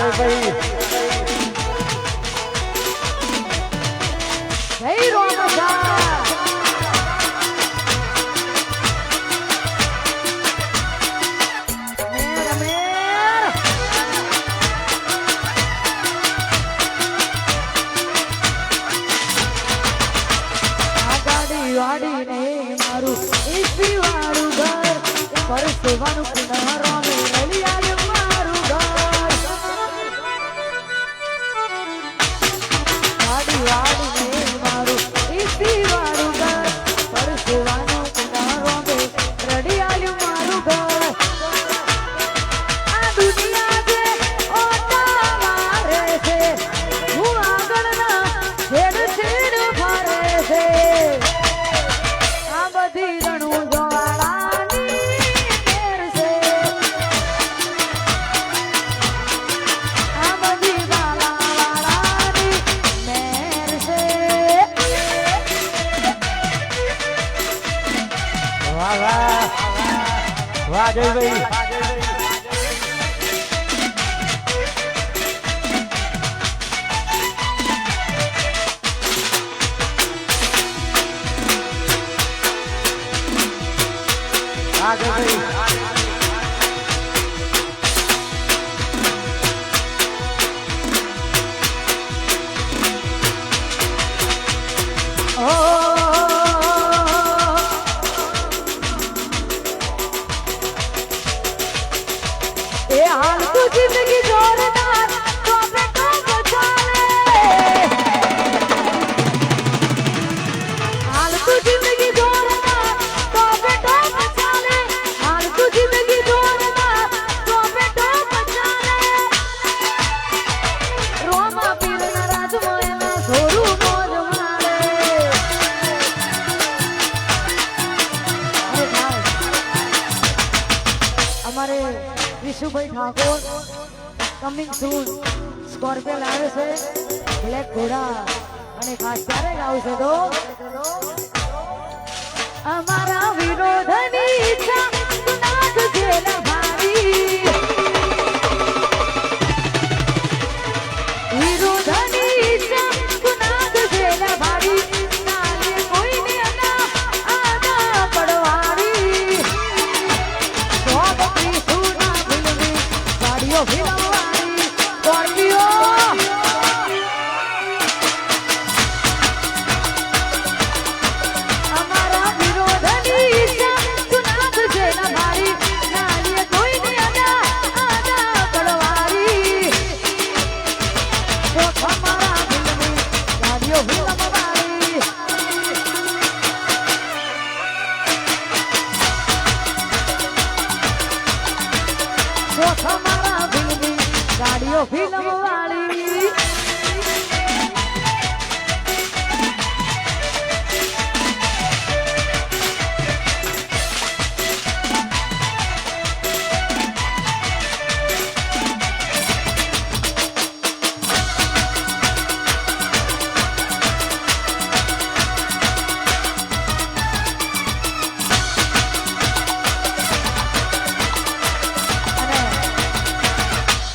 ભાઈ જય રોમસા વાડીને મારું ઈસી વાળું ઘર પરસવાનું કિનારો મેલી આવ્યું મારું ઘર વાડીને મારું ઈસી વાળું ઘર પરસવાનું કિનારો રડી આવ્યું મારું ઘર આ દુનિયા જે ઓટા મારે છે હું આગળના છેડ છેડ ફરે છે વાહ જયભાઈ जिंदगी जोरदार तो बेटो बचाले हाल तू जिंदगी जोरदार तो बेटो बचाले हाल तू जिंदगी जोरदार तो बेटो बचाले रोमा पीर ना राज मोयना सोरू मोज मारे हमारे વિશુભાઈ ઠાકોર કમિંગ સૂન સ્કોર્પિયો લાવે છે બ્લેક ઘોડા અને ખાસ ત્યારે આવશે તો અમારા વિરોધની ઈચ્છા નાખ જેલ ભારી વિરોધની ઈચ્છા નાખ જેલ ભારી નાલે કોઈને ના આના પડવારી સ્વાગતી સુના ભૂલવી ગાડીઓ ભીલવારી સ્કોર્પિયો અમારા વિરોધની ઈચ્છા સુનાખ જેલ ભારી નાલે કોઈને આના પડવારી અમારા ભૂલવી ગાડીઓ ભીલવારી અમારા ભીલવી ગાડીઓ ભીલવાળી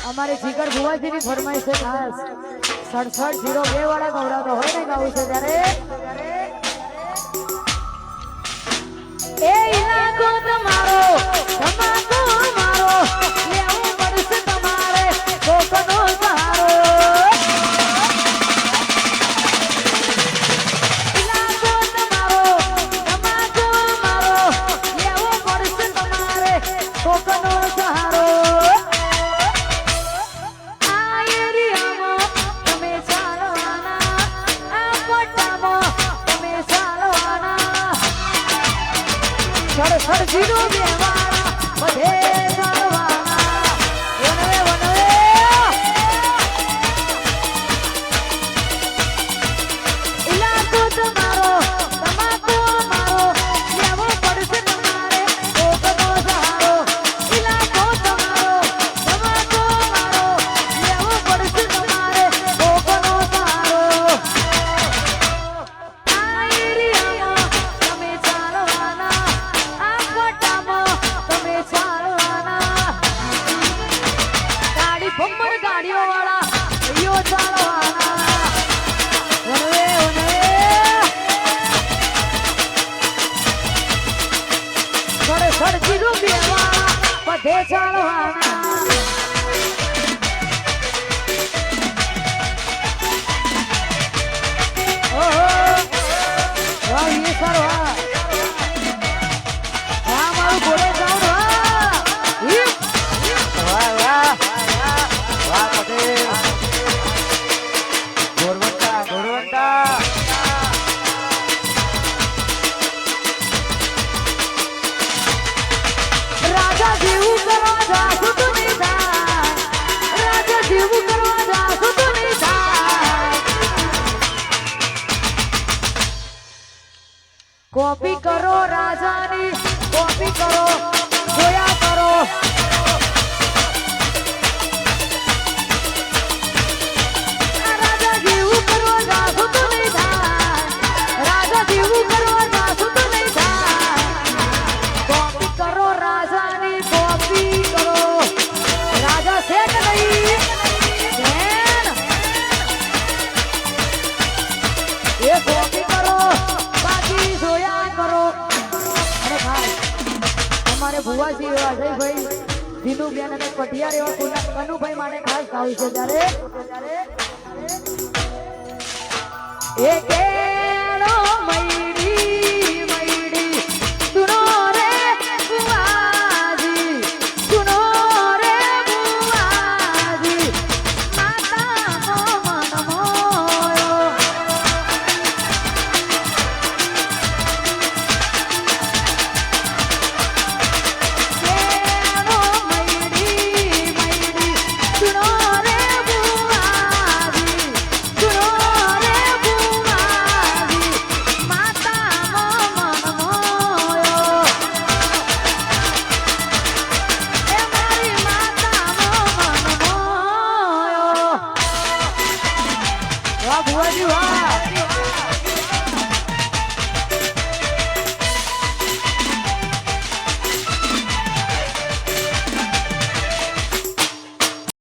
અમારે જીગર ભુવાજીની ફરમાઈશ છે ખાસ 6702 વાળા ગૌરાતો હોય ને ગાવું છે ત્યારે એ ઇલાકો તમારો ધમાકો મારો લેવું પડશે તમારે કોકનો સહારો ઇલાકો તમારો ધમાકો મારો લેવું પડશે તમારે કોકનો સહારો આ એરિયામાં તમે ચાલવાના આ પટ્ટામાં સળજીનો બેવાળા બધે ચાલવાના વનવે વનવે ઇલાકો તમારો તમાકો મારો લેવો પડશે તમારે કોકનો સહારો ઇલાકો તમારો તમાકો મારો લેવો પડશે તમારે કોકનો સહારો આ એરિયામાં તમે ચાલવાના આ કોટામાં તમે ચાલવાના ગાડી ભમ્મણ ગાડીઓ વાળા ભાઈઓ ચાલવાના વનવે વનવે સળજીનું બેવાળા બધે ચાલવાના ઓહો વાહ એ સર વાહ વાહ મારું ઘોડે જાઉં વાહ વાહ પટેલ ગોરવંટા રાજા જેવું કરવા જાશું તો નહીં થાય રાજા જેવું કરવા જાશું તો નહીં થાય કોપી કરો રાજાની કોપી કરો જોયા કરો આ રાજા જેવું કરવા જાશું તો નહીં થાય રાજા જેવું કરવા જાશું તો નહીં થાય કોપી કરો રાજાની કોપી કરો રાજા છે કે નહીં બેન એ કોપી કરો બાકી જોયા કરો અને ભાઈ અમારે ભુવાજી એવા અજયભાઈ દિનુબેન અને પટિયાર એવા કનુભાઈ માટે ખાસ ગાવું છે ત્યારે એ કે